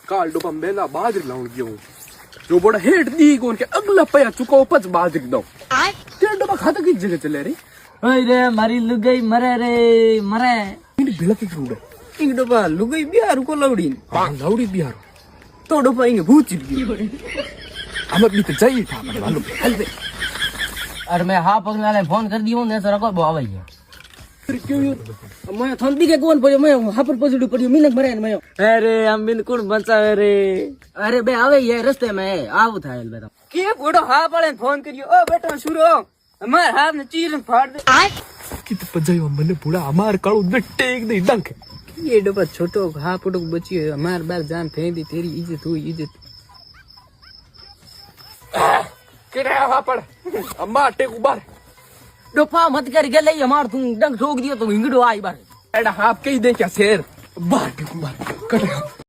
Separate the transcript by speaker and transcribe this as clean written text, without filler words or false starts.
Speaker 1: काल डोपा मेला बाजरी लाऊं गयो जो बड़ा हेड दी कोन के अगला पया चुको पच बाजरी दो तेरे डोपा खाता की जगह चले रे
Speaker 2: ओए रे मारी लुगाई मरे रे मरे
Speaker 1: इन बिलक की रूड
Speaker 2: इंग डोपा लुगाई बिहार को लवड़ी
Speaker 1: लौड़ी बिहार
Speaker 2: तो डोपा इंग भूत गई
Speaker 1: हम भी तो चाहिए था पर मालूम हल दे
Speaker 2: अरे मैं हा पगला ने फोन कर दियो ने सर को आवे है फिर क्यों मैं थंदी के कोन पड़ियो मैं हा पर पजड़ी पड़ियो मिनक मरे मैं अरे हम बिल्कुल बचावे रे अरे बे आवे ये रास्ते में आव थायल बेटा के फोटो हा पड़े फोन करियो ओ बेटा शुरू हमार हाथ ने चीर फाड़ दे
Speaker 1: कि तो पजायो मने पूरा हमार काळू दट्टे एक दे डंक
Speaker 2: ये डोपा छोटो हा पटो बचियो हमार बार जान फेंक दी तेरी इज्जत हुई इज्जत
Speaker 1: केरे हवा पड़ अम्मा टेक उबार
Speaker 2: डोपा मत कर गेले हमार तू डंक ठोक दियो तो हिंगड़ो आई बार
Speaker 1: एडा हाफ कही दे क्या शेर बार टेक उबार कट